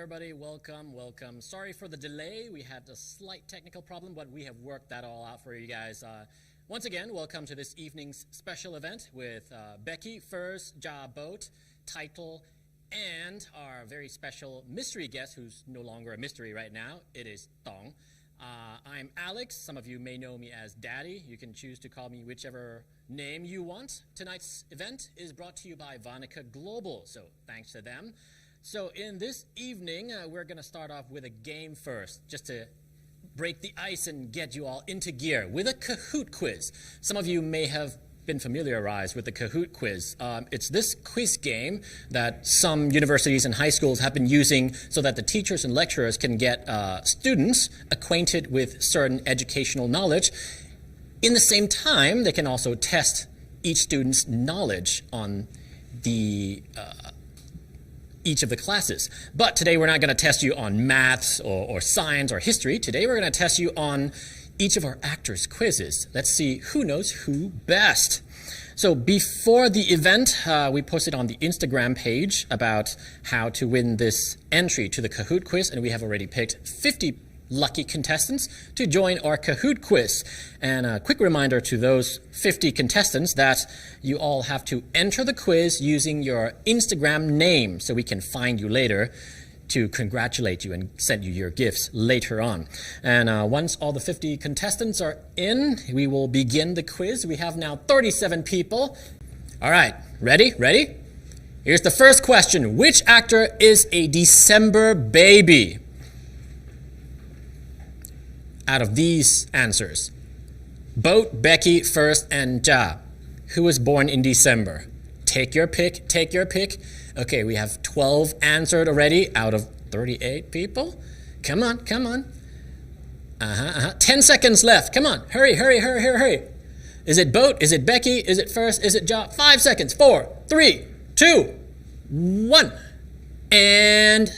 everybody. Welcome. Sorry for the delay. We had a slight technical problem, but we have worked that all out for you guys. Once again, welcome to this evening's special event with Becky, First, JaBoat, Title, and our very special mystery guest, who's no longer a mystery right now. It is Thong. I'm Alex. Some of you may know me as Daddy. You can choose to call me whichever name you want. Tonight's event is brought to you by VanicaGlobal, so thanks to them. So in this evening, we're going to start off with a game first, just to break the ice and get you all into gear with a Kahoot quiz. Some of you may have been familiarized with the Kahoot quiz. It's this quiz game that some universities and high schools have been using so that the teachers and lecturers can get students acquainted with certain educational knowledge. In the same time, they can also test each student's knowledge on each of the classes. But today we're not going to test you on maths or science or history. Today we're going to test you on each of our actors' quizzes. Let's see who knows who best. So before the event, we posted on the Instagram page about how to win this entry to the Kahoot quiz, and we have already picked 50 lucky contestants to join our Kahoot quiz. And a quick reminder to those 50 contestants that you all have to enter the quiz using your Instagram name so we can find you later to congratulate you and send you your gifts later on. And once all the 50 contestants are in, we will begin the quiz. We have now 37 people. All right, ready? Here's the first question. Which actor is a December baby? Out of these answers, Boat, Becky, First, and Ja, who was born in December? Take your pick. Okay, we have 12 answered already out of 38 people. Come on. 10 seconds left. Come on, hurry. Is it Boat? Is it Becky? Is it First? Is it Ja? 5 seconds. 4, 3, 2, 1. And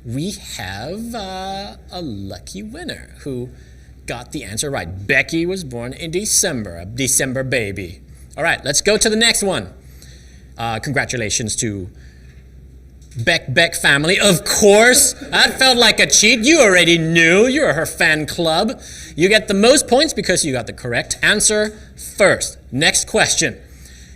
we have a lucky winner who got the answer right. Becky was born in December, a December baby. All right, let's go to the next one. Congratulations to Beck family. Of course, that felt like a cheat. You already knew. You're her fan club. You get the most points because you got the correct answer first. Next question.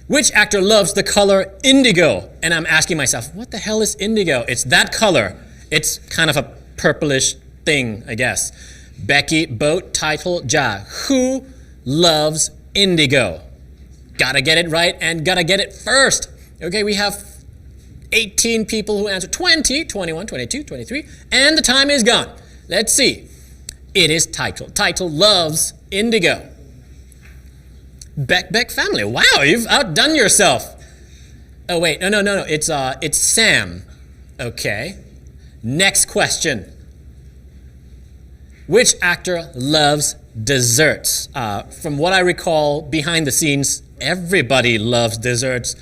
Which actor loves the color indigo? And I'm asking myself, what the hell is indigo? It's that color. It's kind of a purplish thing, I guess. Becky, Boat, Title, Ja. Who loves indigo? Gotta get it right and gotta get it first. Okay, we have 18 people who answered. 20, 21, 22, 23, and the time is gone. Let's see. It is Title. Title loves indigo. Beck family. Wow, you've outdone yourself. Oh wait, no. It's Sam. Okay. Next question. Which actor loves desserts? From what I recall, behind the scenes, everybody loves desserts.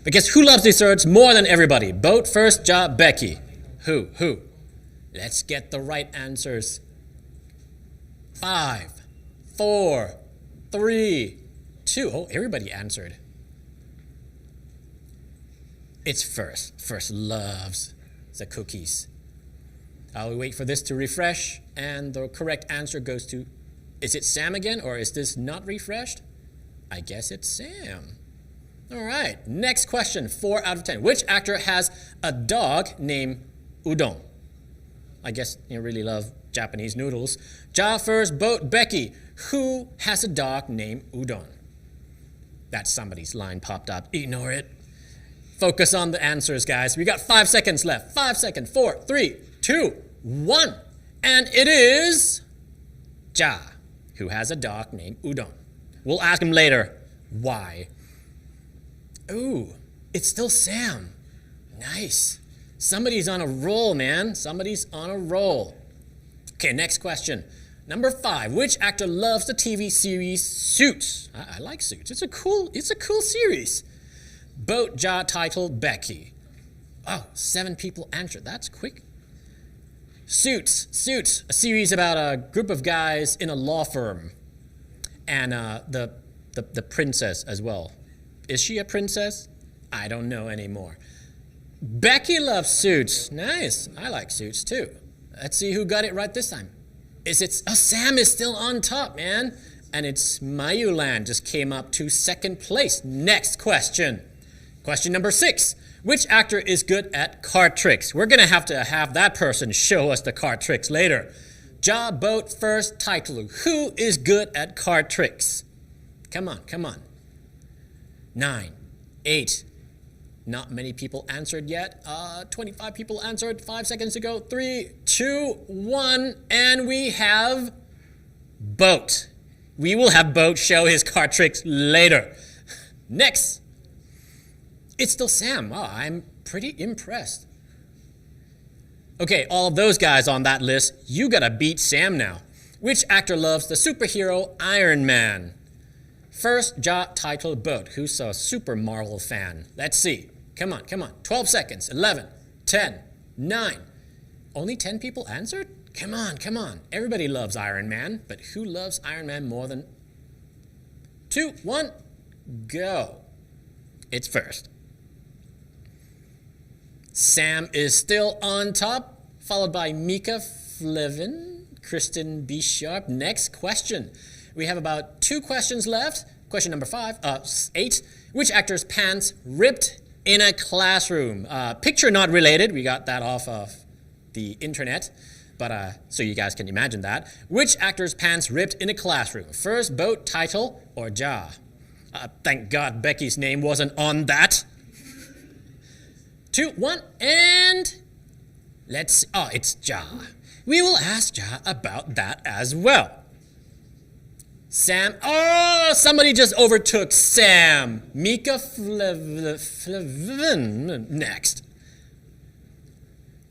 But guess who loves desserts more than everybody? Boat, First, Ja, Becky. Who? Let's get the right answers. 5, 4, 3, 2. Oh, everybody answered. It's First. First loves the cookies. I'll wait for this to refresh, and the correct answer goes to, is it Sam again, or is this not refreshed? I guess it's Sam. All right, next question, 4 out of 10. Which actor has a dog named Udon? I guess you really love Japanese noodles. JaFirst, Boat, Becky. Who has a dog named Udon? That's somebody's line popped up. Ignore it. Focus on the answers, guys. We got 5 seconds left. 5 seconds. 4, 3, 2, 1. And it is Ja, who has a dog named Udon. We'll ask him later why. Ooh, it's still Sam. Nice. Somebody's on a roll, man. Somebody's on a roll. Okay, next question. Number 5. Which actor loves the TV series Suits? I like Suits. It's a cool series. Boat, Ja, Title, Becky. Oh, 7 people answered. That's quick. Suits, a series about a group of guys in a law firm, and the princess as well. Is she a princess? I don't know anymore. Becky loves suits. Nice. I like suits too. Let's see who got it right this time. Sam is still on top, man. And it's Mayulan just came up to second place. Next question. Question number 6. Which actor is good at card tricks? We're going to have that person show us the card tricks later. Ja boat first title. Who is good at card tricks? Come on, come on. 9, 8. Not many people answered yet. 25 people answered 5 seconds ago. 3, 2, 1. And we have Boat. We will have Boat show his card tricks later. Next. It's still Sam. Oh, I'm pretty impressed. Okay, all of those guys on that list, you gotta beat Sam now. Which actor loves the superhero Iron Man? First, Ja title Boat. Who's a Super Marvel fan? Let's see. Come on, come on. 12 seconds. 11, 10, 9. Only 10 people answered? Come on, come on. Everybody loves Iron Man, but who loves Iron Man more than 2, 1, go. It's first. Sam is still on top, followed by Mika Flevin, Kristen B. Sharp. Next question. We have about 2 questions left. Question number 8. Which actor's pants ripped in a classroom? Picture not related. We got that off of the internet, but so you guys can imagine that. Which actor's pants ripped in a classroom? First, Boat, title, or Ja? Thank God Becky's name wasn't on that. 2, 1, and it's Ja. We will ask Ja about that as well. Sam, somebody just overtook Sam. Mika Flevin next.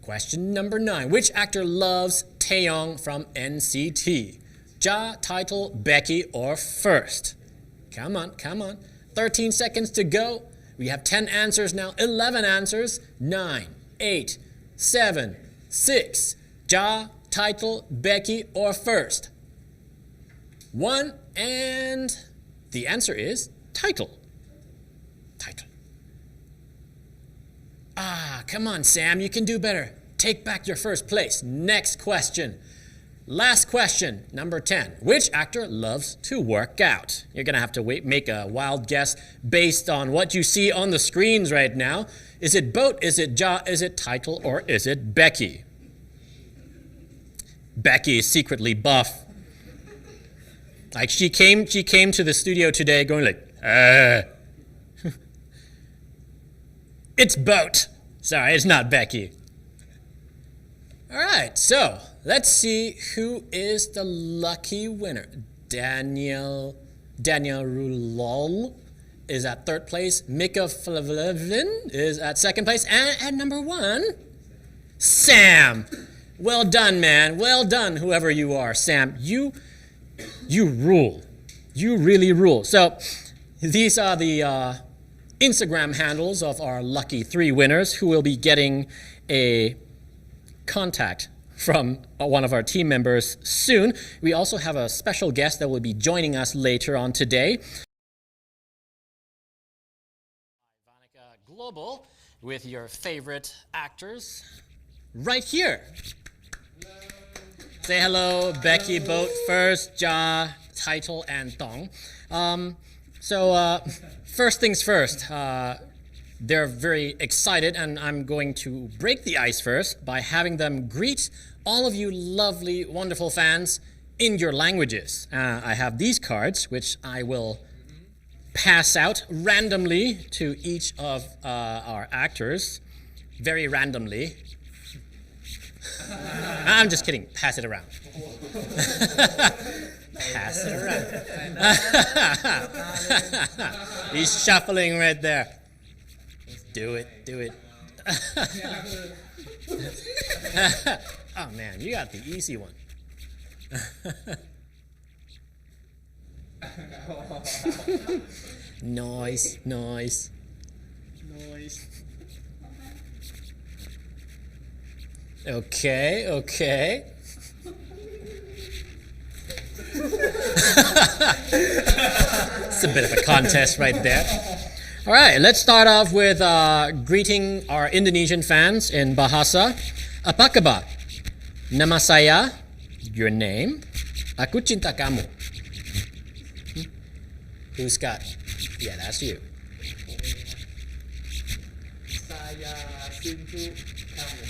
Question number 9. Which actor loves Taeyong from NCT? Ja, title, Becky, or First? Come on, come on. 13 seconds to go. We have 10 answers now, 11 answers. 9, 8, 7, 6. Ja, title, Becky, or First? 1, and the answer is title. Title. Come on, Sam, you can do better. Take back your first place. Next question. Last question, number 10. Which actor loves to work out? You're going to have to make a wild guess based on what you see on the screens right now. Is it Boat, is it Ja, is it title, or is it Becky? Becky is secretly buff. Like she came to the studio today going like, It's Boat. Sorry, it's not Becky. All right, so let's see who is the lucky winner. Daniel Rulol is at 3rd place. Mika Flevin is at 2nd place. And at number 1, Sam. Well done, man. Well done, whoever you are, Sam. You rule. You really rule. So these are the Instagram handles of our lucky 3 winners who will be getting a contact from one of our team members soon. We also have a special guest that will be joining us later on today. VanicaGlobal with your favorite actors right here. Hello. Say hello, Becky, Boat, First, Ja, title, and Thong. First things first. They're very excited, and I'm going to break the ice first by having them greet all of you lovely, wonderful fans in your languages. I have these cards, which I will pass out randomly to each of our actors, very randomly. I'm just kidding. Pass it around. Pass it around. He's shuffling right there. Do it. Oh man, you got the easy one. Noise. Okay. It's a bit of a contest right there. All right, let's start off with greeting our Indonesian fans in Bahasa. Apa kabar? Nama saya, your name. Aku cinta kamu. Who's got? Yeah, that's you. Saya cinta kamu.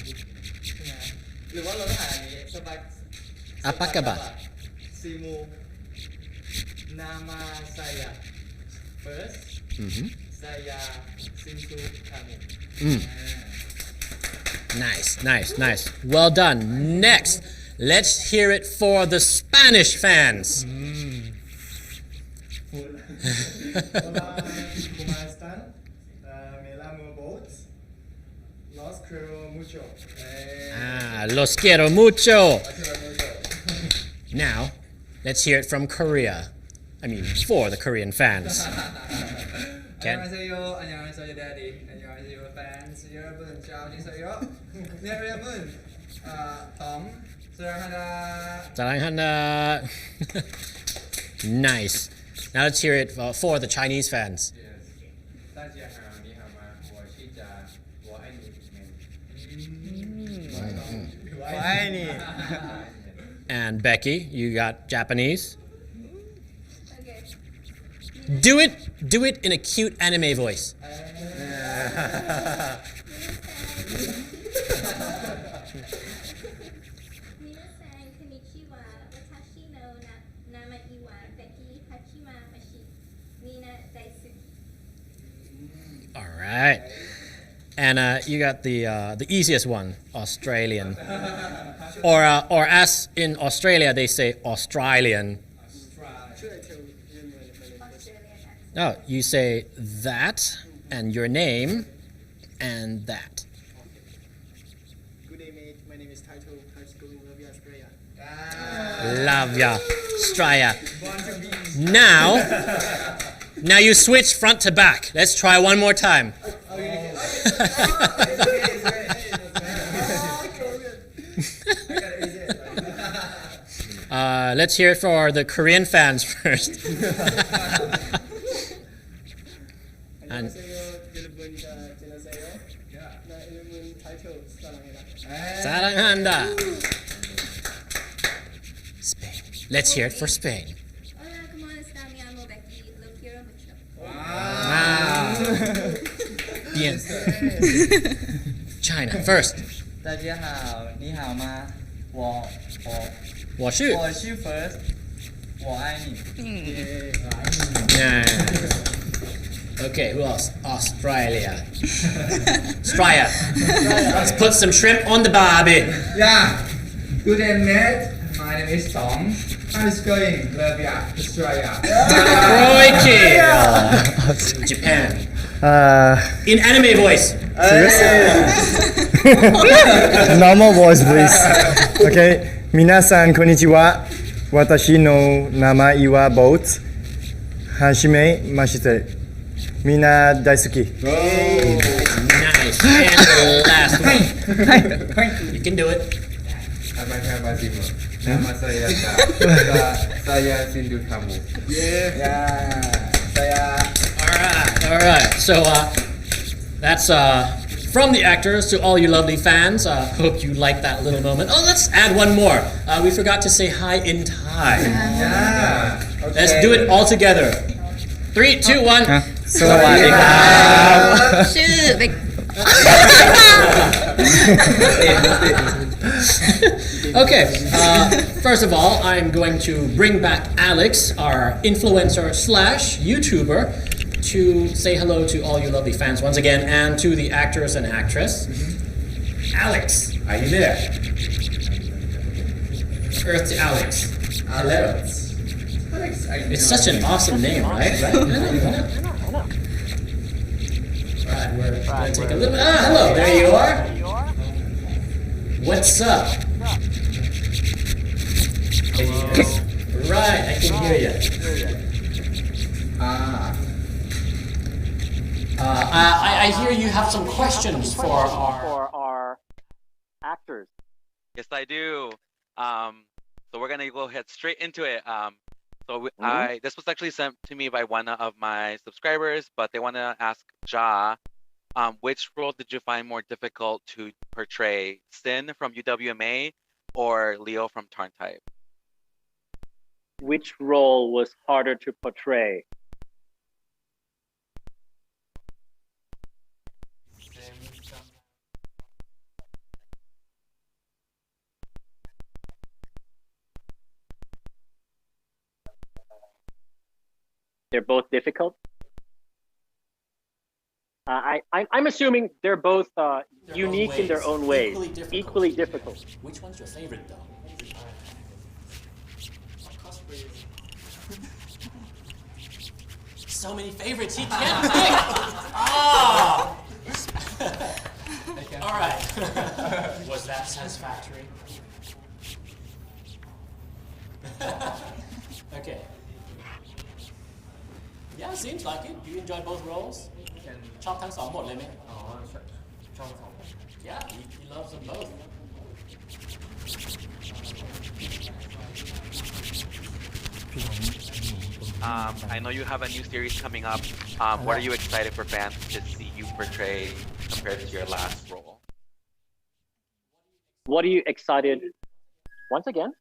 หรือว่าเราต้องอ่านอย่างนี้สบาย Apa kabar? Simu nama saya first saya cinta kamu. Nice. Well done. Next, let's hear it for the Spanish fans. Hola, ¿cómo están? Me llamo Bolt. Los quiero mucho. Los quiero mucho. Now, let's hear it from Korea. I mean, for the Korean fans. 안녕하세요. 안녕하세요, Daddy. 안녕하세요, fans. 여러분, 잘 지내세요? 네, 여러분. Thong, 사랑합니다. Saranghanna. Nice. Now let's hear it for the Chinese fans. 大家好，你好吗？我是家，我爱你们。我爱你。 And Becky, you got Japanese. Okay. Do it in a cute anime voice. 皆さんこんにちは。私の名前はベッキーはじままし。みんな大好き。 All right. And you got the easiest one, Australian. Or as in Australia, they say Australian. Australian accent. No, you say that and your name and that. Good day, mate. My name is Taito. High school in LeoFiat, Australia. Love ya, Straya. Now you switch front to back. Let's try one more time. Let's hear it for the Korean fans first. And 여러분, 잘 지내세요? 나 이름은 타이토. 사랑해라. Saranganda. Spain. Let's hear it for Spain. Hola, ¿cómo están? Me llamo Becky. Lo quiero mucho. Bien. China first. 大家好，你好吗？我我是first，我爱你。 Yeah. Okay, who else? Australia. Straya. Let's put some shrimp on the barbie. Yeah. Good day, mate. My name is Thong. High school in LeoFiat, Australia. Crikey. Japan. In anime voice. Normal voice, please. Okay. 皆さんこんにちは。私の名前はボート。はじめまして。みんな大好き。 Nice. And the last one. You can do it. Apa kabar Timo? Nama saya saya Sindu kamu. All right. So that's from the actors to all you lovely fans. Hope you like that little moment. Oh, let's add one more. We forgot to say hi in Thai. Let's do it all together. 3, 2, 1. สวัสดีครับ ชื่อเบก Okay, first of all, I'm going to bring back Alex, our influencer slash YouTuber, to say hello to all you lovely fans once again, and to the actors and actress. Alex, are you there? Earth to Alex. Hello. It's such an awesome name, right? Right, we're gonna take a little. Hello, there you are. What's up? Right, I can hear you. I hear you have some questions for our actors. Yes, I do. So we're gonna go ahead straight into it. So this was actually sent to me by one of my subscribers, but they want to ask Ja, which role did you find more difficult to portray, Sin from UWMA or Leo from Tarn Type? Which role was harder to portray? They're both difficult. I'm assuming they're both unique in their own ways, equally difficult. Which one's your favorite, though? So many favorites, he can't pick. Oh! All right. Was that satisfactory? Okay. Yeah, seems like it. You enjoy both roles? ชอบทั้งสองบทเลยไหม ชอบสอง Yeah, he loves them both. I know you have a new series coming up. What are you excited for fans to see you portray compared to your last role? What are you excited? Once again?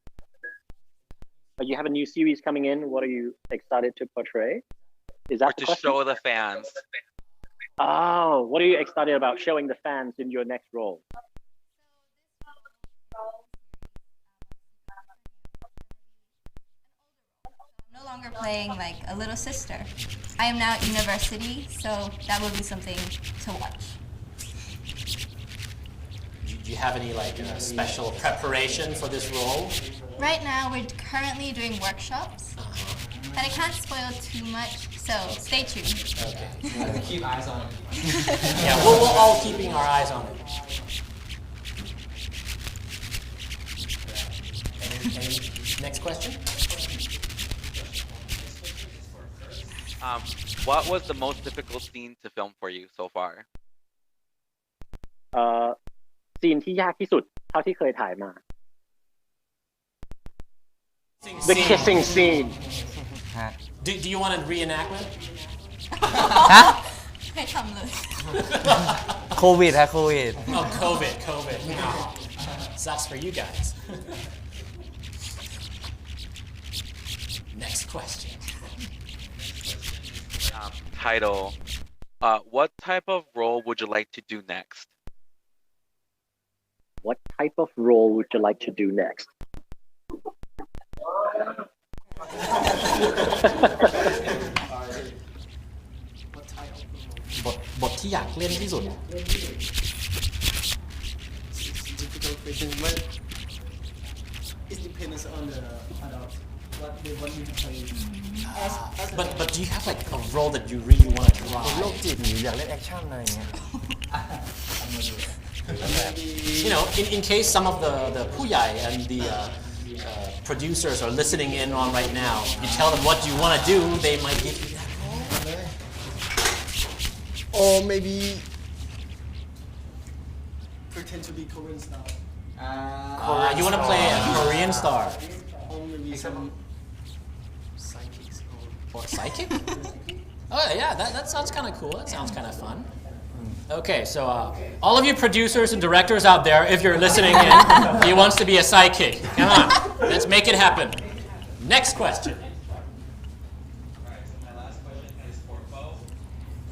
You have a new series coming in. What are you excited to portray? Is that or to show the fans? Oh, what are you excited about showing the fans in your next role? I'm no longer playing like a little sister. I am now at university, so that will be something to watch. Do you have any like special preparation for this role? Right now, we're currently doing workshops, but I can't spoil too much, so stay tuned. Okay. Keep eyes on it. Yeah, we're all keeping our eyes on it. Any next question? What was the most difficult scene to film for you so far? ซีนที่ยากที่สุดเท่าที่เคยถ่ายมา The kissing scene. Do you want a reenactment? ให้ทำเลย โควิดฮะโควิด Oh, COVID. No. Sucks for you guys. Next question. Title. What type of role would you like to do next? What type of role would you like to do next? บทที่อยากเล่นที่สุด Difficult question, but it depends on the adult. What they want you to play. But do you have like a role that you really want to โรค try? จิตหรืออยากเล่นแอคชั่นอะไรอย่างเงี้ย You know, in case some of the puyai and the producers are listening in on right now, you tell them what you want to do, they might give you that role. Or maybe pretend to be Korean style. You want to play a Korean star Or maybe some psychics. or psychic? Oh yeah, that sounds kind of cool. That sounds kind of fun. Okay, so all of you producers and directors out there, if you're listening in, he wants to be a sidekick. Come on, let's make it happen. Next question. Alright, so my last question is for Bo,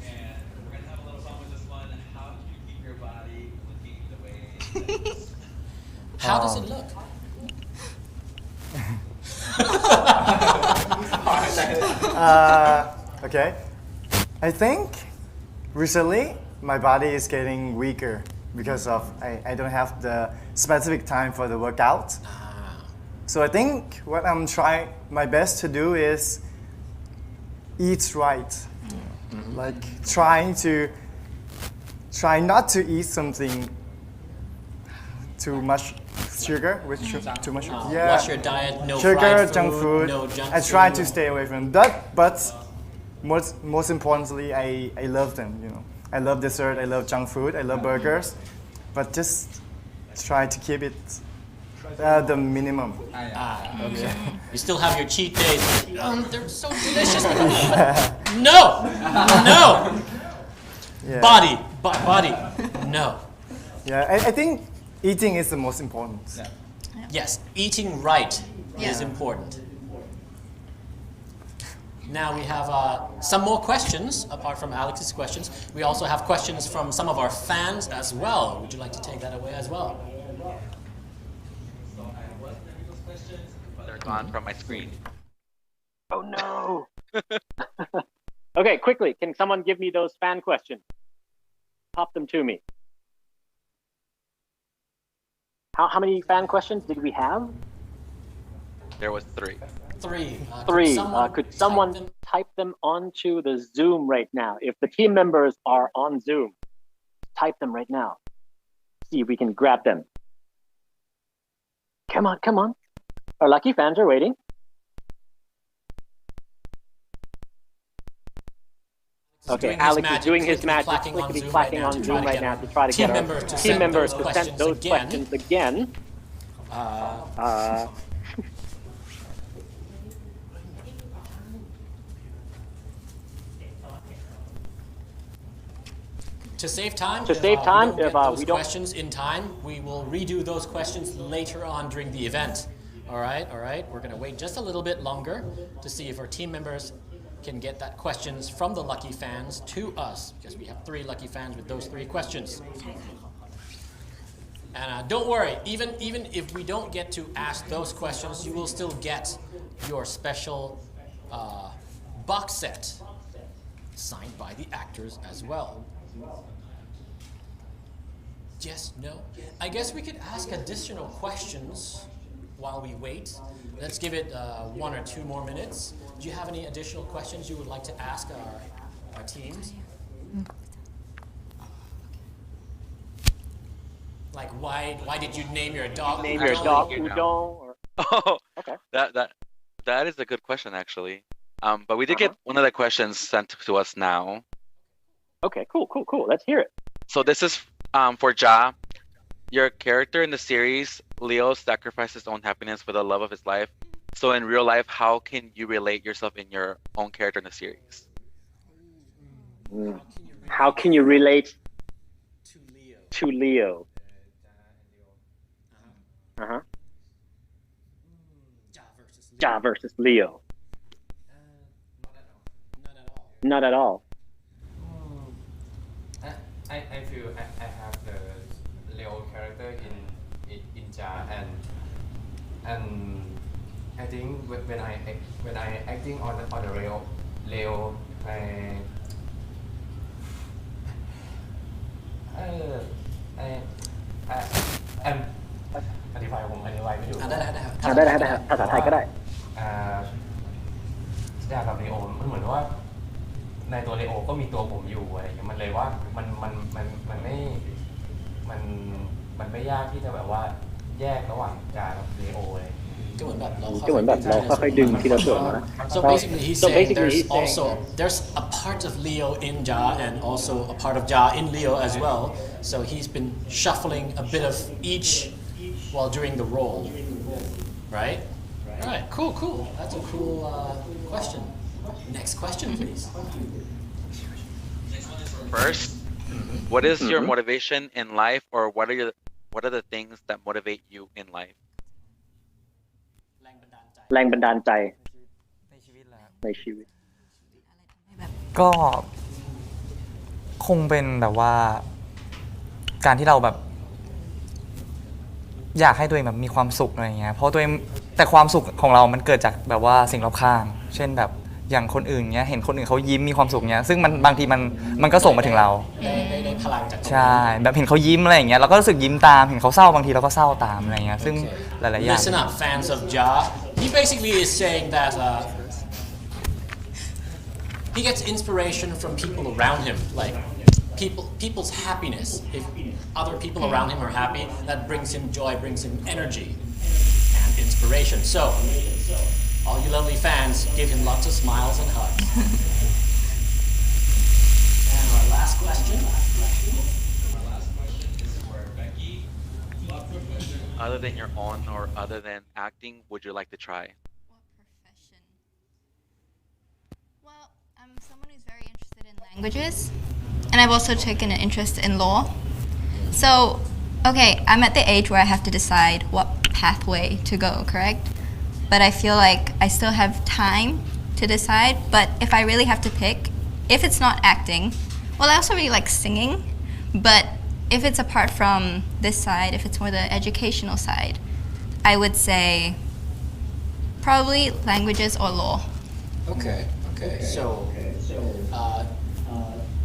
and we're gonna have a little fun with this one. How do you keep your body looking the way it is? How does it look? Okay. I think recently my body is getting weaker because of I don't have the specific time for the workout. So I think what I'm trying my best to do is eat right. Like try not to eat something too much sugar with too much sugar. Yeah. Watch your diet, no Sugar, fried junk food. no junk I try food. to stay away from that, but most importantly, I love them. You know, I love dessert. I love junk food. I love burgers, but just try to keep it The minimum. Okay. You still have your cheat days. They're so delicious. No! No! Yeah. Body. No. Yeah, I think eating is the most important. Yes, eating right is Yeah. important. Now we have some more questions, apart from Alex's questions. We also have questions from some of our fans as well. Would you like to take that away as well? They're gone from my screen. Oh no. Okay, quickly, can someone give me those fan questions? Pop them to me. How many fan questions did we have? There was 3. 3. Three. Could someone type them onto the Zoom right now? If the team members are on Zoom, type them right now. See if we can grab them. Come on. Our lucky fans are waiting. Okay, Alex is doing his magic, clickety clacking on Zoom right now to try to get our team members to send those questions again. To save time, To save time, if we don't if, get those we don't- questions in time, we will redo those questions later on during the event. All right. We're going to wait just a little bit longer to see if our team members can get that questions from the lucky fans to us, because we have 3 lucky fans with those 3 questions. And don't worry, even if we don't get to ask those questions, you will still get your special box set signed by the actors as well. Yes, no? I guess we could ask additional questions while we wait. Let's give it 1 or 2 more minutes. Do you have any additional questions you would like to ask our teams? Like why did you name your dog? Name your dog Udon. Or... Oh, Okay. That is a good question actually. But we did get one of the questions sent to us now. Okay, cool. Let's hear it. So this is for Ja. Your character in the series, Leo, sacrificed his own happiness for the love of his life. So in real life, how can you relate yourself in your own character in the series? How can you relate to Leo? Ja versus Leo. Not at all. I feel I have the Leo character in Ja and I think when I acting on the Leo I'm อธิบายไม่ถูก ได้ภาษาไทยก็ได้ จากกับเลโอมันเหมือนว่าในตัวเลโอก็มีตัวผมอยู่อะไรอย่างเงี้ยมันเลยว่ามันไม่ยากที่จะแบบว่าแยกระหว่างจากับเลโอเลย ก็เหมือนแบบเราค่อยๆดึงทีละส่วนนะ So basically he's saying there's a part of Leo in Ja and also a part of Ja in Leo as well. So he's been shuffling a bit of each while doing the role, right? All right, cool. That's a cool question. Next question, please. First, what is your motivation in life, or what are the things that motivate you in life? แรงบันดาลใจในชีวิต ก็คงเป็นแบบว่าการที่เราแบบอยากให้ตัวเองแบบมีความสุขอะไรอย่างเงี้ยเพราะตัวเองแต่ความสุขของเรามันเกิดจากแบบว่าสิ่งรอบข้างเช่นแบบอย่างคนอื่นเงี้ยเห็นคนอื่นเขายิ้มมีความสุขเงี้ยซึ่งมันบางทีมันก็ส่งมาถึงเราได้พลังจากใช่แบบเห็นเขายิ้มอะไรอย่างเงี้ยเราก็รู้สึกยิ้มตามเห็นเขาเศร้าบางทีเราก็เศร้าตามอะไรเงี้ยซึ่งหลายๆอย่าง Listen up, fans of Ja. He basically is saying that he gets inspiration from people around him, like people's happiness. If other people around him are happy, that brings him joy, brings him energy and inspiration. So, all you lovely fans, give him lots of smiles and hugs. And our last question. Our last question is for Becky. Love quick question. other than your own or other than acting would you like to try? What profession? Well, I'm someone who's very interested in languages, and I've also taken an interest in law. So, okay, I'm at the age where I have to decide what pathway to go, correct? But I feel like I still have time to decide. But if I really have to pick, if it's not acting, well, I also really like singing, but if it's apart from this side, if it's more the educational side, I would say probably languages or law. Okay. So,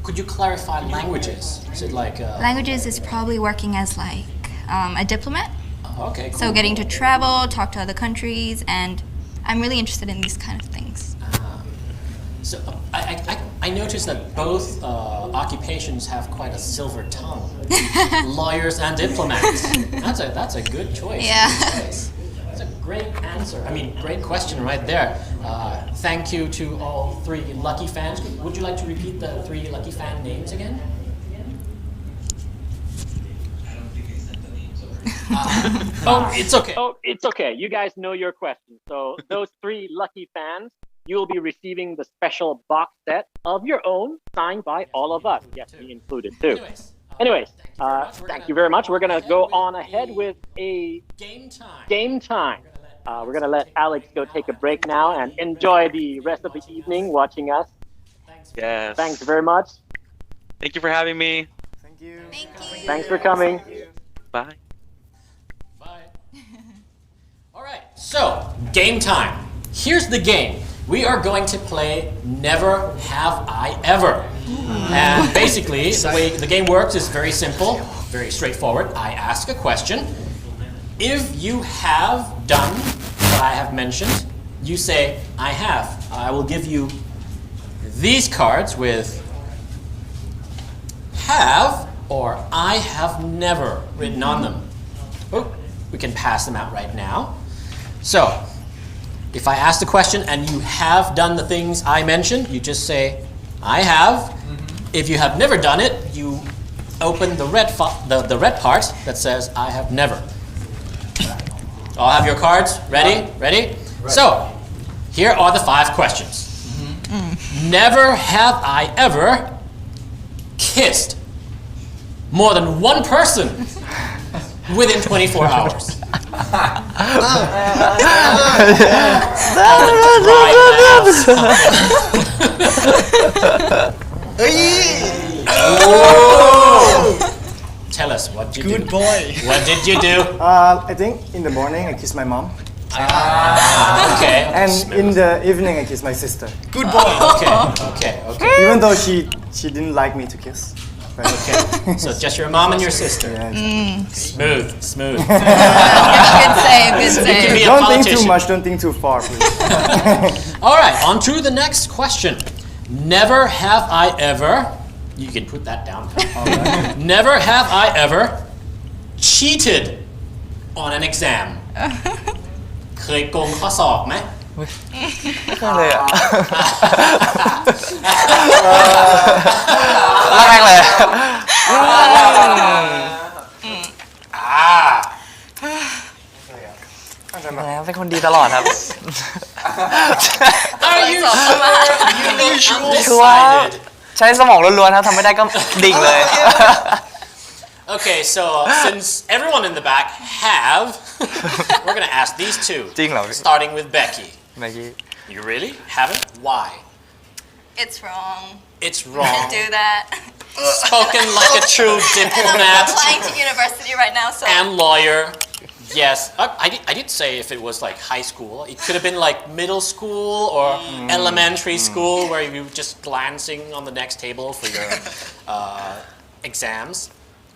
could you clarify languages? Is it like Languages is probably working as like a diplomat. Okay, cool. So getting to travel, talk to other countries, and I'm really interested in these kind of things. So I noticed that both occupations have quite a silver tongue. Lawyers and diplomats. That's a good choice. Yeah. Good choice. That's a great answer. I mean, great question right there. Thank you to all three lucky fans. Would you like to repeat the three lucky fan names again? I don't think they sent the names over. Oh, it's okay. Oh, it's okay. You guys know your question. So those 3 lucky fans, you'll be receiving the special box set of your own signed by all of us. Yes, me included too. Anyways, thank you very much. We're going to go on ahead with a game time. We're going to let Alex go take a break now and enjoy the rest of the evening watching us. Yes. Thanks very much. Thank you for having me. Thank you. Thank you. Thanks for coming. Bye. Bye. All right, so game time. Here's the game. We are going to play Never Have I Ever. And basically, the way the game works is very simple, very straightforward. I ask a question. If you have done what I have mentioned, you say, I have. I will give you these cards with have or I have never written on them. Oh, we can pass them out right now. So, if I ask the question and you have done the things I mentioned, you just say, I have. If you have never done it, you open the red part that says, I have never. All have your cards? Ready? Ready? So, here are the 5 questions. Never have I ever kissed more than one person within 24 hours. Tell us what you Good do. boy. What did you do? I think in the morning I kiss my mom, Okay. and in the evening I kiss my sister. Good boy. Okay. Even though she didn't like me to kiss. But Okay. So just your mom and your sister. yeah, Smooth. Good save, good You can save. be a don't think too politician. much. Don't think too far, please. All right, on to the next question. Never have I ever, you can put that down. Never have I ever cheated on an exam. เคยโกงข้อสอบไหม ไม่เคยเลยอ่ะแรกเลย แล้วเป็นคนดีตลอดครับ Are you sure? คือว่าใช้สมองล้วนๆครับทำไม่ได้ก็ดิ่งเลย Okay, so since everyone in the back have, we're gonna ask these 2. จริงเหรอ Starting with Becky. เมื่อกี้ You really haven't? Why? It's wrong. It's wrong. Do that. Spoken like a true And I'm diplomat applying to university right now, so and lawyer. Yes, I did say if it was like high school. It could have been like middle school or elementary school where you were just glancing on the next table for your exams.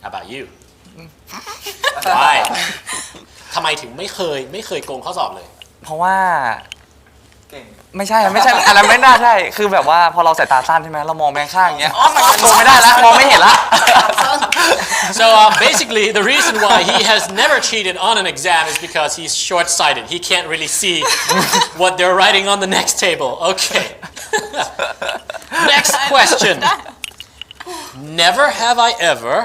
How about you? Why? ทำไมถึงไม่เคยโกงข้อสอบเลย เพราะว่าไม่ใช่อันนั้นไม่น่าใช่คือแบบว่าพอเราสายตาสั้นใช่ไหมเรามองแบงข้างอย่างเงี้ยมันโกงไม่ได้แล้วมองไม่เห็นละ So basically, the reason why he has never cheated on an exam is because he's short-sighted. He can't really see what they're writing on the next table. Okay. Next question. Never have I ever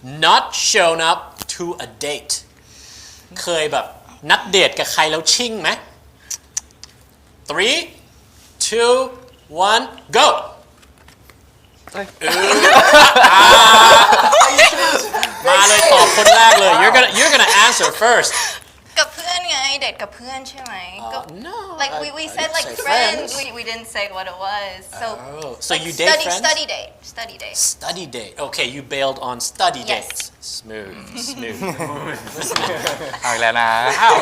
not shown up to a date. เคยแบบนัดเดทกับใครแล้วชิ่งไหม 3 2 1 go มาเลยตอบคนแรกเลย you're gonna answer first กับเพื่อนไงเดทกับเพื่อนใช่ไหมก็ no like we said like say friends we didn't say what it was so you date friends study date study date okay you bailed on study Yes. dates smooth เอาอีกแล้วนะ wow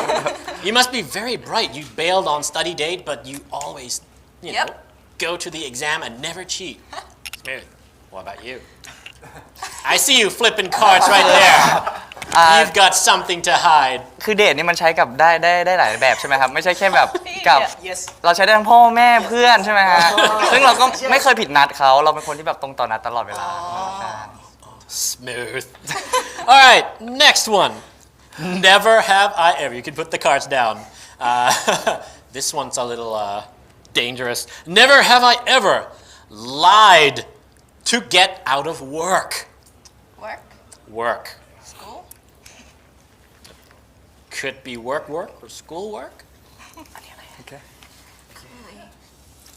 you must be very bright you bailed on study date but you always you know go to the exam and never cheat smooth what about you I see you flipping cards right there you've got something to hide คือเดทนี่มันใช้กับได้หลายแบบใช่ไหมครับ ไม่ใช่แค่แบบกับ Yes เราใช้ได้ทั้งพ่อแม่เพื่อนใช่ไหมฮะ ซึ่งเราก็ไม่เคยผิดนัดเขาเราเป็นคนที่แบบตรงต่อนัดตลอดเวลา smooth all right next one never have I ever you can put the cards down this one's a little dangerous never have I ever lied to get out of work school could be work or school work Okay.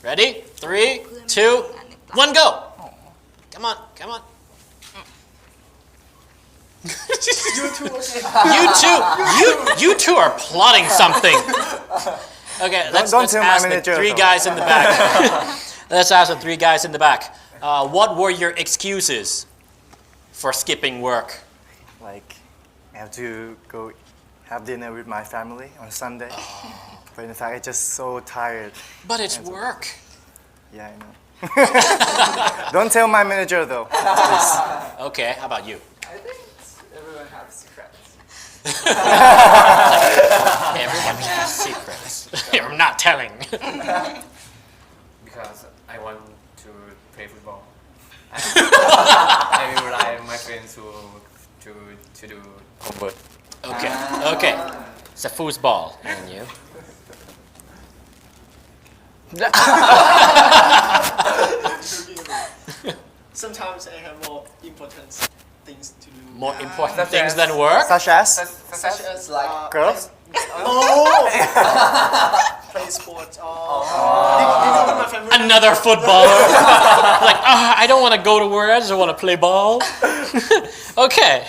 ready 3 2 1 go come on you two are plotting something okay let's Don't tell my ask the manager, three though. guys in the back let's ask the three guys in the back what were your excuses for skipping work Like I have to go have dinner with my family on Sunday but in fact I'm just so tired but it's work yeah I know don't tell my manager though please. okay how about you I think everyone has secrets. everyone has secrets I'm not telling because I want to play football. I will rely on my friends to do homework. okay it's a foosball and you Sometimes I have more important things to do. more important things than work such as Such as like girls play sports or dinner with my family. another footballer like I don't want to go to work I just want to play ball okay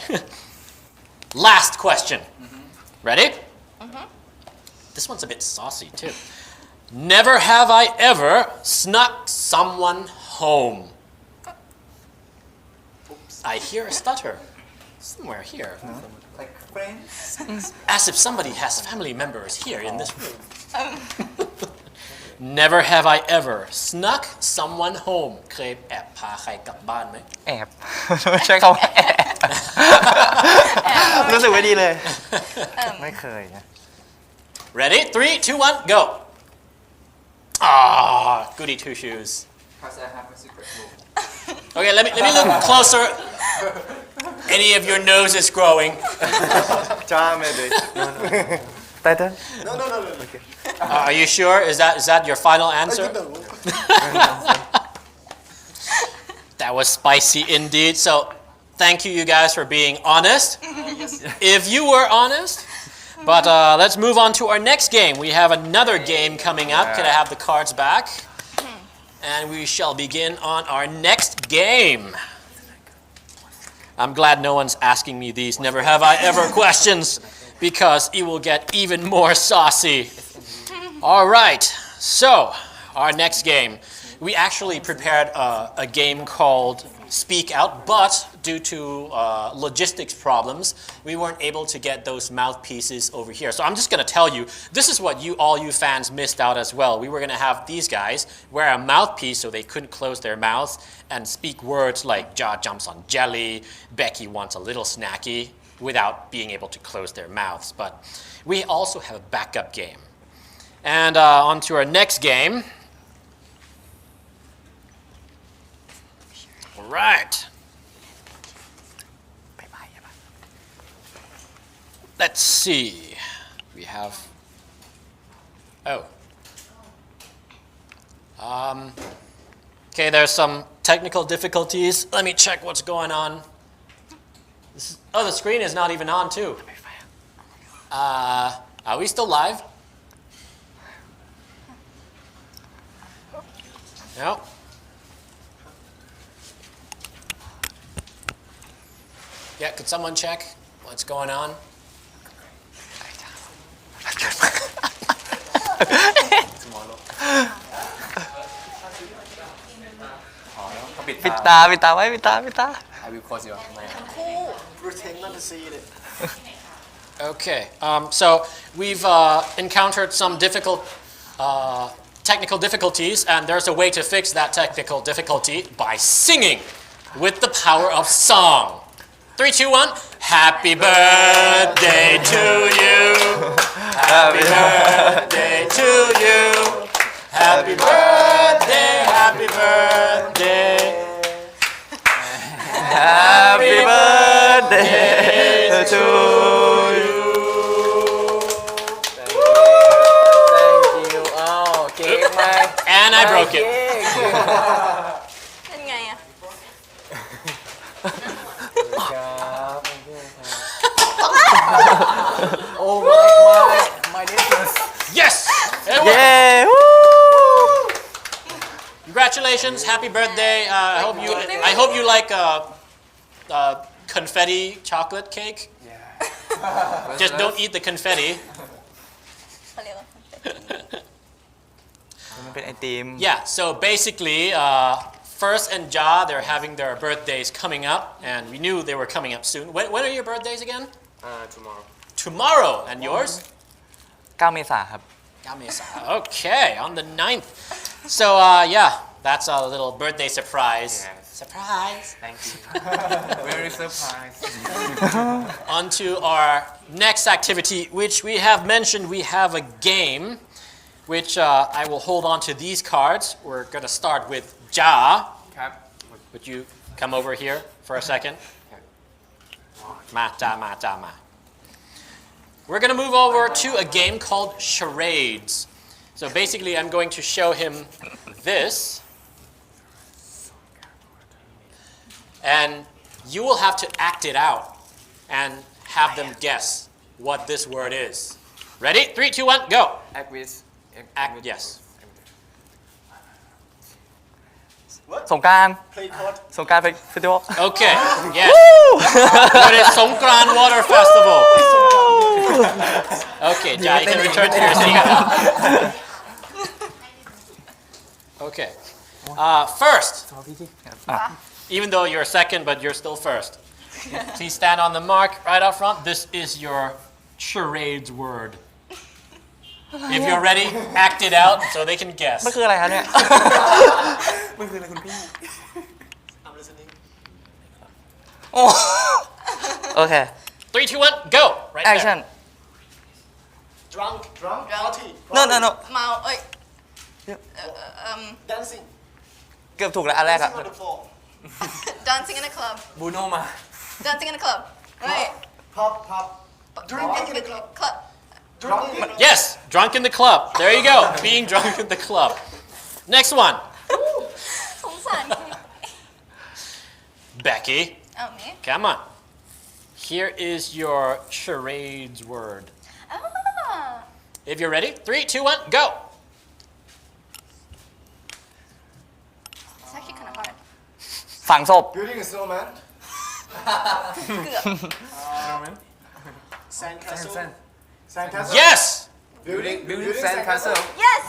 last question ready this one's a bit saucy too never have I ever snuck someone home I hear a stutter somewhere here Like friends. as if somebody has family members here in this room never have I ever snuck someone home เคยแอบพาใครกลับบ้านไหม แอบ ใช้คำว่าแอบรู้สึกไม่ดีเลย ไม่เคยนะ ready 3 2 1 go ah goody two shoes Because I have a secret room. okay let me look closer any of your nose is growing จ้า maybe Title No. are you sure is that your final answer that was spicy indeed so thank you guys for being honest if you were honest but let's move on to our next game we have another game coming up can I have the cards back and we shall begin on our next game I'm glad no one's asking me these never have I ever questions because it will get even more saucy all right so our next game we actually prepared a game called Speak Out, but due to logistics problems, we weren't able to get those mouthpieces over here. So I'm just going to tell you, this is what all you fans missed out as well. We were going to have these guys wear a mouthpiece so they couldn't close their mouths and speak words like Ja jumps on jelly, Becky wants a little snacky without being able to close their mouths. But we also have a backup game. And on to our next game. Right. Let's see. We have. Oh. Okay, there's some technical difficulties. Let me check what's going on. The screen is not even on, too. Are we still live? No. Yeah, could someone check what's going on? ปิดตาไว้ I will close your mic. Pretend not to see it. Okay, so we've encountered some technical difficulties, and there's a way to fix that technical difficulty by singing with the power of song. 3, 2, 1. Happy birthday to you. Happy birthday to you. Happy birthday, happy birthday. Happy birthday to you Thank you. Oh, okay. And I broke it. เป็นไงอะ Oh my goodness. Yes! It worked. เย้ Congratulations, happy birthday. I hope you like confetti chocolate cake. Just don't eat the confetti. เขาเรียกว่า มันเป็นไอติม Yeah, so basically, First and Ja, they're having their birthdays coming up, and we knew they were coming up soon. When are your birthdays again? Tomorrow. Tomorrow, and yours? 9 เมษายนครับ Okay, on the 9th. So, yeah, that's a little birthday surprise. Yes. Surprise. Thank you. Very surprised. On to our next activity, which we have mentioned. We have a game, which I will hold on to these cards. We're going to start with Ja. Cap. Would you come over here for a second? Ma. We're going to move over to a game called charades. So basically, I'm going to show him this. And you will have to act it out and have them guess what this word is. Ready? 3, 2, 1, go. Act with. Act, yes. สงกรานต์ Play court. สงกรานต์เฟสติวัล Okay, yes. What is Songkran Water Festival? Okay, Ja, you can return to your seat now. Okay. First, even though you're second, but you're still first. Please stand on the mark right out front. This is your charades word. If you're ready, act it out so they can guess. มันคืออะไรครับเนี่ย มันคืออะไรคุณพี่ I'm listening. โอ้โอเค 3, 2, 1, go. Right action there. Drunk. Party. no เมาเอ้ย Dancing. เกือบถูกแล้วอันแรกอะ Dancing on the floor. dancing in a club Bruno Ma. dancing in a club right Pop. drunk in the club Drunk. Yes, drunk in the club. There you go. Being drunk in the club. Next one. สงสาร Becky, เอาไหม come on. Here is your charades word. If you're ready, 3, 2, 1, go. It's actually kind of hard ฝังศพ Building a snowman. เกือบ Sandcastle. Sandcastle. Yes, Building Sandcastle. yes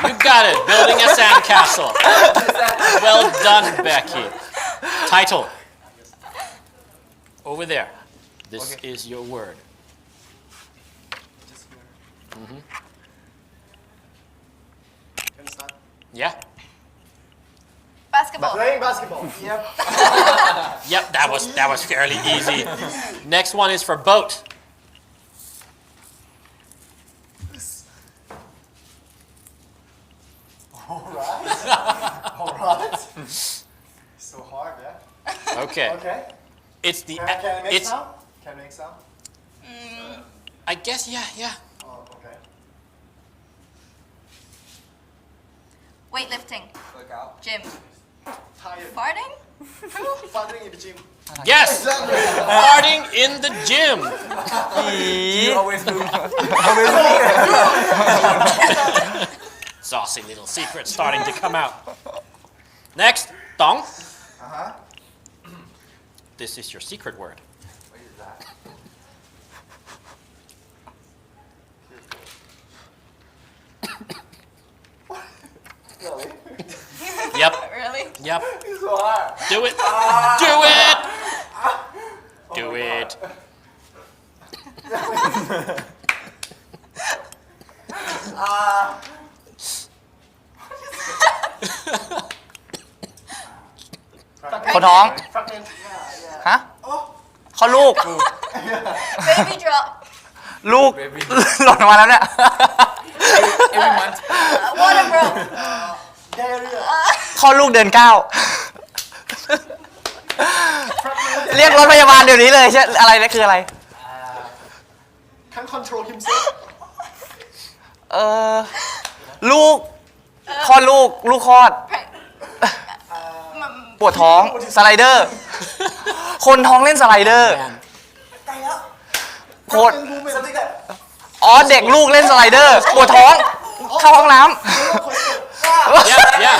you got it. Building a sandcastle. Well done, Becky. Title. Over there. This is your word. Can start. Yeah? basketball Playing basketball. Yep. Yep, that was fairly easy. Next one is for boat. Alright. So hard, yeah. Okay. Okay. It's the Can I make it's sound? Can I make sound? I guess yeah. Oh, okay. weightlifting Workout. gym Tired. farting Farting in the gym. Yes! Farting in the gym. You always do. Saucy little secret starting to come out. Next, Thong. This is your secret word. What is that? Really? Yep. Really? Yep. It's so hard. Do it. Do it. Do it. Con Thong. Fragment. Hả? Khoลูก Baby drop. ลูก หล่นออกมาแล้วเนี่ย Every month. Water broke. Diarrhea. ข้อลูกเดินก้าวเรียกรถพยาบาลเดี๋ยวนี้เลยใช่อะไรนะคืออะไร Can't control himself. ลูกคลอดลูกคลอด ปวดท้องสไลเดอร์ คนท้องเล่นสไลเดอร์โคตร Something that. อ๋อเด็กลูกเล่นสไลเดอร์ปวดท้องเข้าห้องน้ Yeah, yeah.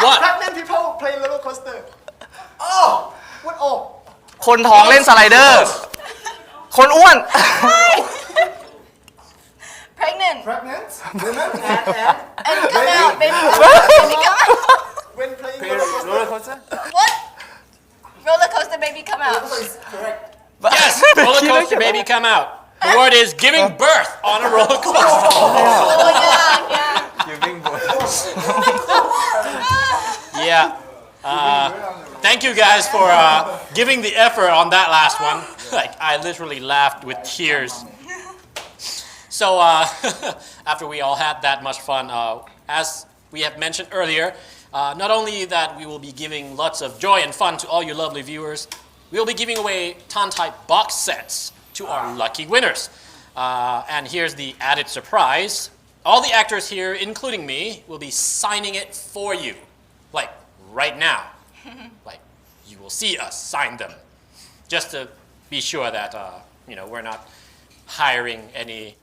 What? Pregnant people play roller coaster. Oh, what? Oh. ำคนท้องเล่นสไลเดอร์ คนอ้วน Pregnant. Pregnant women And come out. Baby come out. Baby come out. when playing roller coaster. What? Roller coaster baby come out. Is correct. Yes, roller coaster baby come out. The word is giving birth on a roller coaster. Oh yeah, yeah. Giving birth. Yeah. Thank you guys for giving the effort on that last one. Like I literally laughed with tears. So after we all had that much fun, as we have mentioned earlier, not only that we will be giving lots of joy and fun to all you lovely viewers, we will be giving away Tan-type box sets to our lucky winners. And here's the added surprise. All the actors here, including me, will be signing it for you. Like right now. Like you will see us sign them. Just to be sure that, we're not hiring any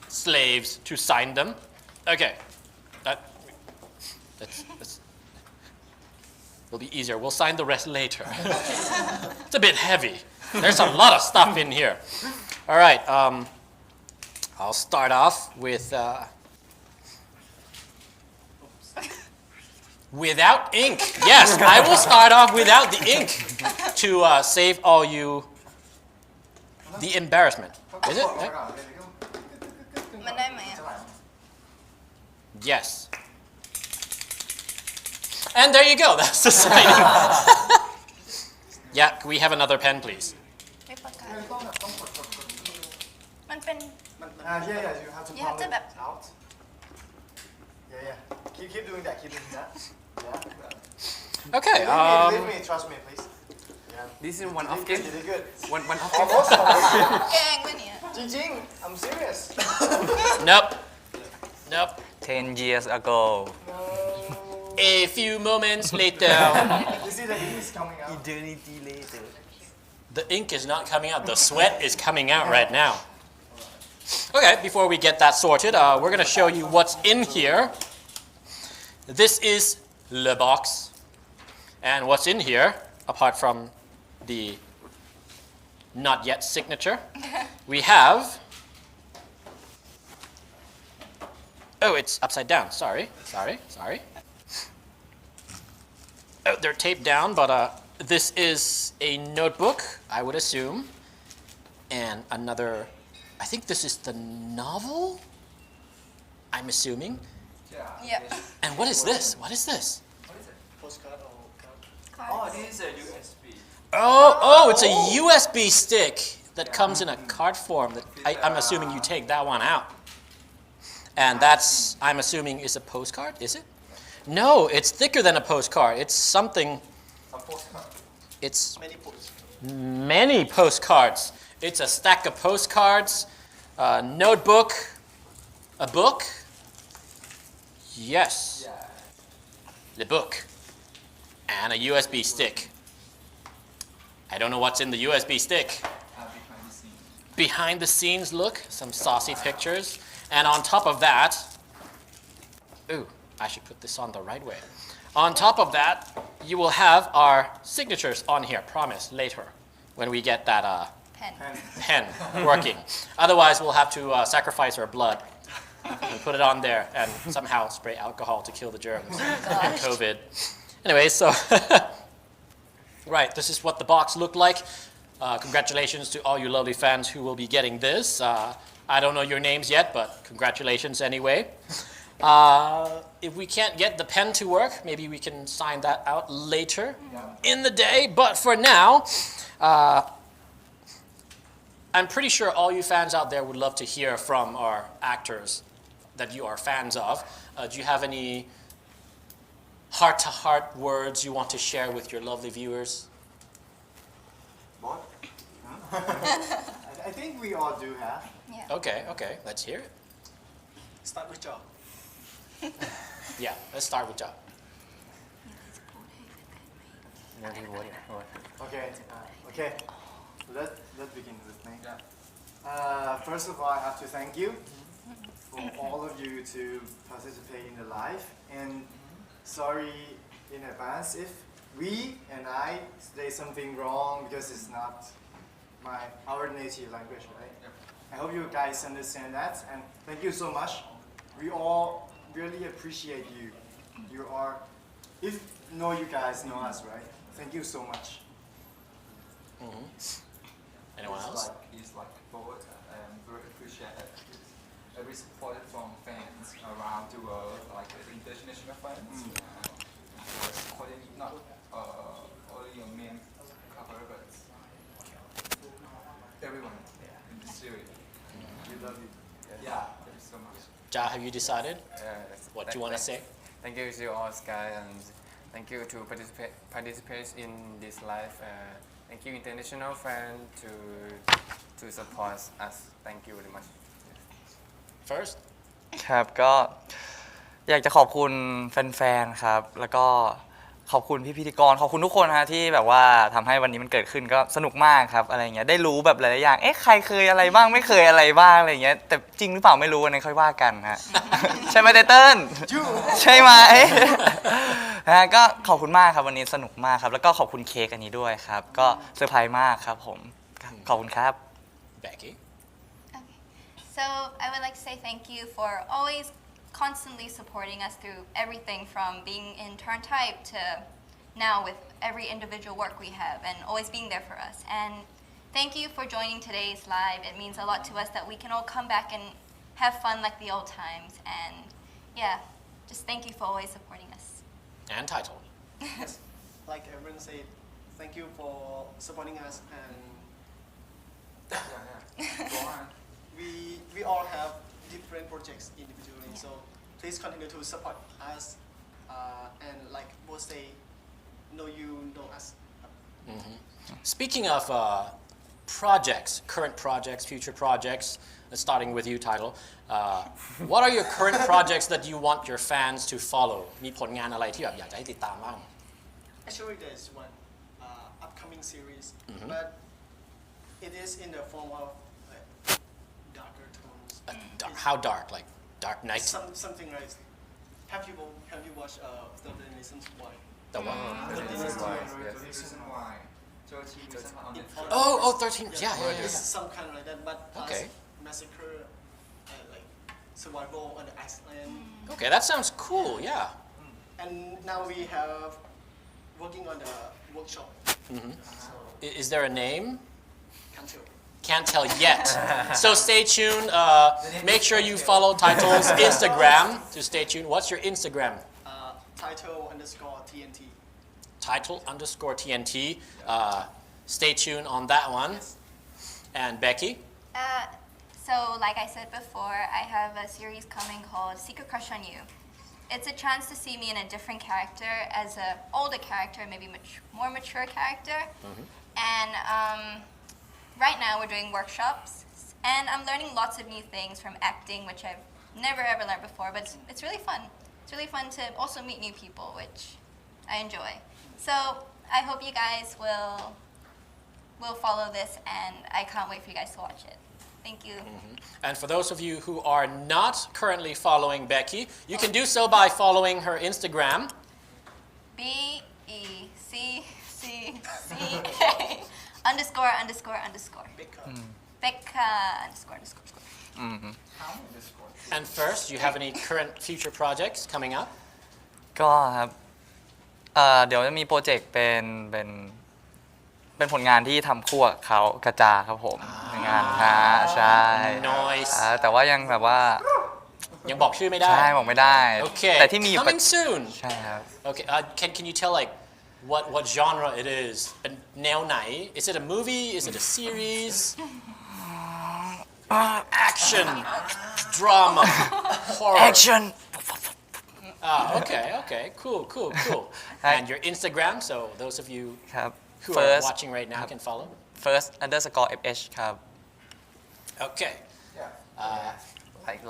slaves to sign them. Okay. That's will be easier. We'll sign the rest later. It's a bit heavy. There's a lot of stuff in here. All right. I'll start off with without ink. Yes, I will start off without the ink to save all you the embarrassment. Is it? Right? มันได้ไหมอะ Yes. And there you go. That's the signing. Yeah, can we have another pen, please? ไม่ประกาศมันเป็น yeah, you have to You have to pull it out. Yeah. Keep doing that. Keep doing that. Yeah. Okay. Believe me, trust me, please. This is one off You game. did good. One off game. Almost. แกล้งปะเนี่ย Jing, I'm serious. Nope. 10 years ago A few moments later. You see the ink is coming out. eternity later The ink is not coming out. The sweat is coming out right now. Okay, before we get that sorted, we're going to show you what's in here. This is the box. And what's in here, apart from the not yet signature, we have... Oh, it's upside down. Sorry. Oh, they're taped down, but this is a notebook, I would assume. And another, I think this is the novel? I'm assuming. Yeah. And what is this? What is this? Postcard or card. Oh, this is a USB. Oh, it's a USB stick that comes in a card form that I'm assuming you take that one out. And that's, I'm assuming, is a postcard, is it? No, it's thicker than a postcard. It's something, it's many postcards. It's a stack of postcards, a notebook, a book. Yes, the book, and a USB stick. I don't know what's in the USB stick. Behind the scenes. Behind the scenes look, some saucy pictures. And on top of that, ooh, I should put this on the right way. On top of that, you will have our signatures on here, promise, later, when we get that pen working. Otherwise, we'll have to sacrifice our blood and put it on there and somehow spray alcohol to kill the germs and COVID. Anyway, so, right, this is what the box looked like. Congratulations to all you lovely fans who will be getting this. I don't know your names yet, but congratulations anyway. If we can't get the pen to work, maybe we can sign that out later in the day. But for now, I'm pretty sure all you fans out there would love to hear from our actors that you are fans of. Do you have any heart-to-heart words you want to share with your lovely viewers? What? I think we all do have. Yeah. Okay, let's hear it. Start with job. Yeah, let's start with Ja. Okay. Let's begin with me. First of all, I have to thank you for all of you to participate in the live, and sorry in advance if we and I say something wrong because it's not our native language, right? I hope you guys understand that, and thank you so much. We all really appreciate you. If you guys know us, right? Thank you so much. Anyone else? He's like both and very appreciated. Every support from fans around the world, like the international fans. Supporting not only your main cover, but everyone in the series. We love you. Yeah, thank you so much. Ja, have you decided what you want to say? Thank you to all Sky and thank you to participate in this live. Thank you international fan to support us. Thank you very much. First? ครับก็อยากจะขอบคุณแฟนๆครับแล้วก็ขอบคุณพี่พิธีกรขอบคุณทุกคนฮะที่แบบว่าทำให้วันนี้มันเกิดขึ้นก็สนุกมากครับอะไรเงี้ยได้รู้แบบหลายๆอย่างใครเคยอะไรบ้างไม่เคยอะไรบ้างอะไรเงี้ยแต่จริงหรือเปล่าไม่รู้อันนี้ค่อยว่ากันฮะ ใช่ไหมไตเติ้ลใช่ไหม ก็ขอบคุณมากครับวันนี้สนุกมากครับแล้วก็ขอบคุณเค้กอันนี้ด้วยครับก็เซอร์ไพรส์มากครับผมขอบคุณครับ Becky? Okay. So I would like to say thank you for always constantly supporting us through everything from being in turn type to now with every individual work we have and always being there for us. And thank you for joining today's live. It means a lot to us that we can all come back and have fun like the old times. And yeah, just thank you for always supporting us. And title. Like everyone said, thank you for supporting us, and Go on. we all have different projects individually. So please continue to support us, and like both say, know us. Speaking of projects, current projects, future projects, starting with you, Title, what are your current projects that you want your fans to follow? มีผลงานอะไรที่แบบอยากจะให้ติดตามบ้าง Actually, there's one upcoming series, but it is in the form of darker tones. How dark? Like Dark Knight? Something like. Have you watched 13 Reasons Why? The one? 13 Reasons Why. Oh, 13. Yeah. It's some kind of like that, but Okay. massacre and like survival on the Iceland. Okay, that sounds cool. Yeah. And now we have working on the workshop. So Is there a name? can't tell. Can't tell yet. So stay tuned. Make sure you follow Title's Instagram to stay tuned. What's your Instagram? Title_TNT. Title_TNT. Stay tuned on that one. And Becky? So like I said before, I have a series coming called Secret Crush on You. It's a chance to see me in a different character as an older character, maybe more mature character. And right now we're doing workshops, and I'm learning lots of new things from acting, which I've never ever learned before, but it's really fun. It's really fun to also meet new people, which I enjoy. So I hope you guys will will follow this, and I can't wait for you guys to watch it. Thank you. And for those of you who are not currently following Becky, you can do so by following her Instagram. BECCCA underscore. Becca underscore. And first, do you have any current future projects coming up? ก็ครับเดี๋ยวจะมีโปรเจกต์เป็นผลงานที่ทำคู่กับเขากระจาครับผมในงานใช่ Nice แต่ว่ายังแบบว่า ยังบอกชื่อไม่ได้ ใช่บอกไม่ได้ Okay แต่ที่มีอยู่ coming soon ใช่ครับ Okay can you tell like what genre it is เป็นแนวไหน Is it a movie Is it a series Action Drama Horror Action Okay cool And your Instagram so those of you ครับ who are First watching right now can follow first_fh ครับ Okay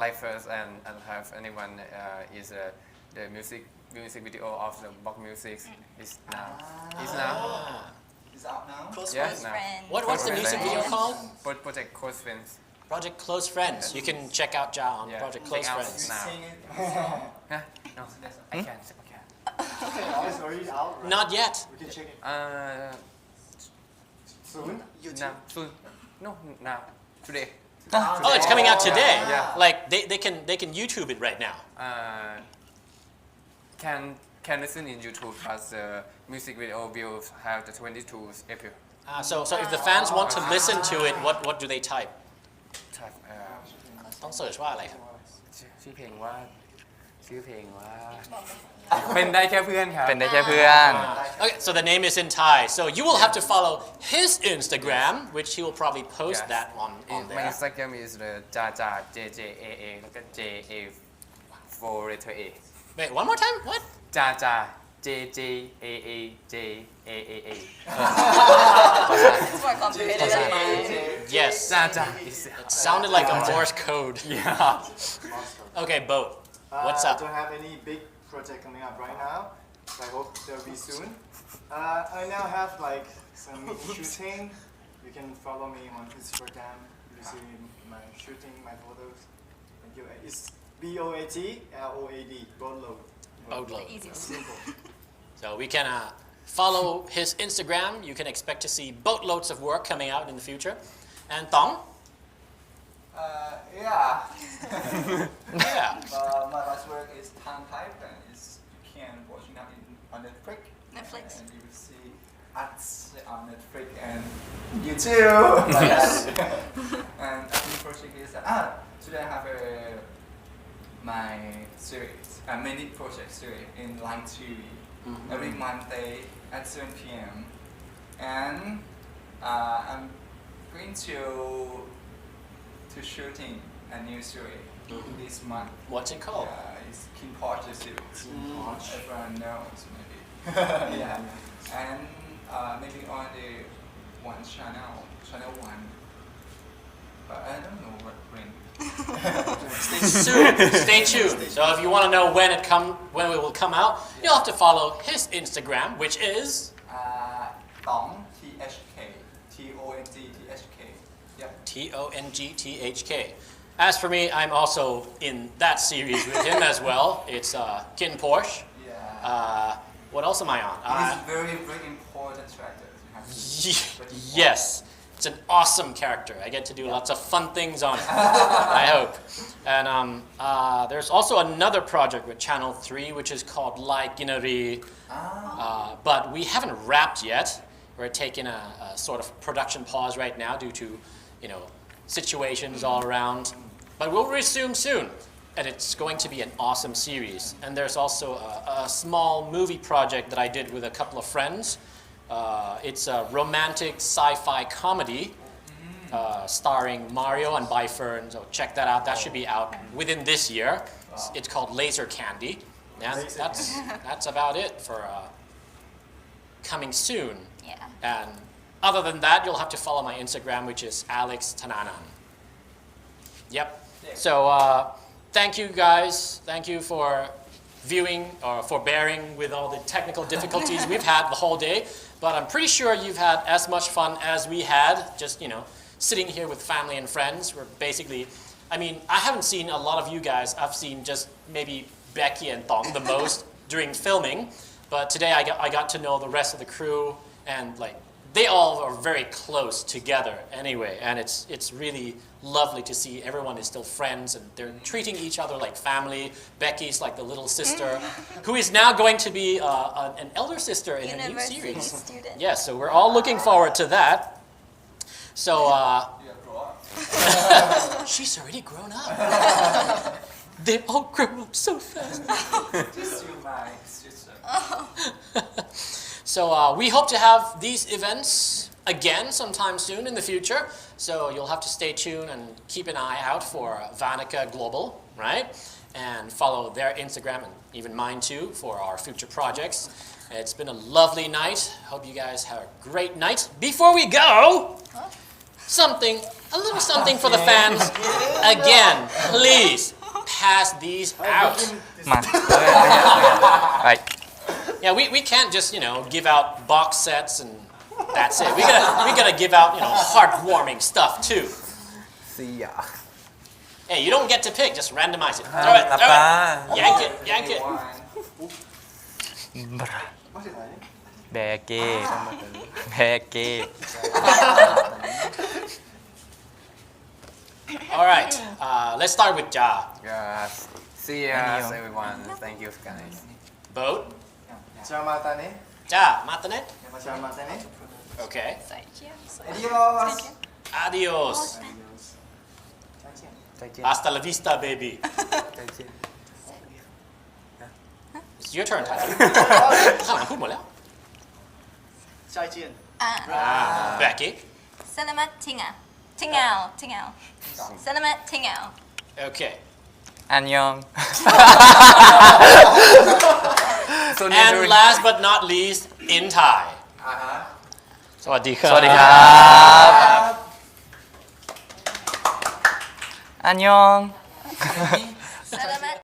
like first and have anyone is the music video of the box music is now. It's out now. Close Yeah, Friends now. What's the music video called Project Close Friends. Project Close Friends you can check out Ja on Yeah. Project Check Close out Friends now. Sing it. Huh? No, I can't. Okay, it's already out. Right? Not yet We can check it soon. Now, soon. No, now, today. Oh, it's coming out today. Yeah. Like they can YouTube it right now. Can listen in YouTube, but the music video will have the 22 April. So if the fans want to listen to it, what do they type? ต้องเสิร์ชว่าอะไรครับ ชื่อเพลงว่าเป็นได้แค่เพื่อนครับ เป็นได้แค่เพื่อน Okay, so the name is in Thai. So you will have to follow his Instagram, which he will probably post Yes. that on My there. Instagram is the jaja JJAA แล้วก็ JA 4 letter A Wait, one more time? What? jaja JJAA JAAA It's more complicated than mine. Yes. jaja is It sounded like a Morse code. yeah Okay, Bo. What's I up? don't have any big project coming up right now. I hope there'll be soon. I now have like some shooting. You can follow me on Instagram. You see my shooting, my photos. Thank you. It's BOATLOAD. Boatload. Boatload. Easiest. Simple. So we can follow his Instagram. You can expect to see boatloads of work coming out in the future. And Thong? Yeah. Yeah. My last work is Thang Type, and you can watch it now on Netflix. And you will see ads on Netflix and YouTube. Like that. And I think project is today I have my series, a mini project series in Line TV every Monday at 7 p.m. And I'm going to shooting a new series this month. What's it called? It's King Porsche series. Everyone knows maybe. Yeah. And maybe on the one channel 1. But I don't know what when. Soon. Stay tuned. So if you want to know when it will come out, you'll have to follow his Instagram, which is Thong THK TONGTHK. Yep. TONGTHK. As for me, I'm also in that series with him as well. It's Kin Porsche. Yeah. What else am I on? It's very important character. Yes. It's an awesome character. I get to do lots of fun things on it. I hope. And there's also another project with Channel 3, which is called Like Ginari. But we haven't wrapped yet. We're taking a sort of production pause right now due to, situations all around. But we'll resume soon. And it's going to be an awesome series. And there's also a small movie project that I did with a couple of friends. It's a romantic sci-fi comedy starring Mario and Byfern. So check that out. That should be out within this year. It's called Laser Candy. And that's about it for coming soon. Yeah. And other than that, you'll have to follow my Instagram, which is Alex Tananan. Yep. So thank you guys. Thank you for viewing or for bearing with all the technical difficulties we've had the whole day. but I'm pretty sure you've had as much fun as we had, just, sitting here with family and friends. We're basically, I haven't seen a lot of you guys. I've seen just maybe Becky and Thong the most during filming, but today I got to know the rest of the crew, and they all are very close together anyway, and it's really lovely to see everyone is still friends and they're treating each other like family. Becky's like the little sister who is now going to be an elder sister in a new series. Student. Yes, so we're all looking forward to that. So she's already grown up. They all grow up so fast. Just you, my sister. So we hope to have these events again sometime soon in the future. So you'll have to stay tuned and keep an eye out for VanicaGlobal, right? And follow their Instagram and even mine too for our future projects. It's been a lovely night. Hope you guys have a great night. Before we go, a little something for the fans. Again, please pass these out. มา ไป Yeah, we can't just, give out box sets and that's it. We gotta give out, heartwarming stuff too. See ya. Hey, you don't get to pick, just randomize it. Throw it, throw it. Yank it.แบกเก้แบกเก้ All right, let's start with Ja. Yes. See ya, everyone. Thank you, guys. Boat. Ciao matane. Ja, matanet. Ciao matane. Okay. Adios. Adios. ใจเย็น Hasta la vista, baby. ใจเย็น It's your turn, Tyler. ข้างหลังพูดหมดแล้ว 再见 Becky. Selamat tinggal. Selamat tinggal. Okay. อันยอง And last but not least, in Thai. สวัสดีครับ สวัสดีครับ อันยอง Selamat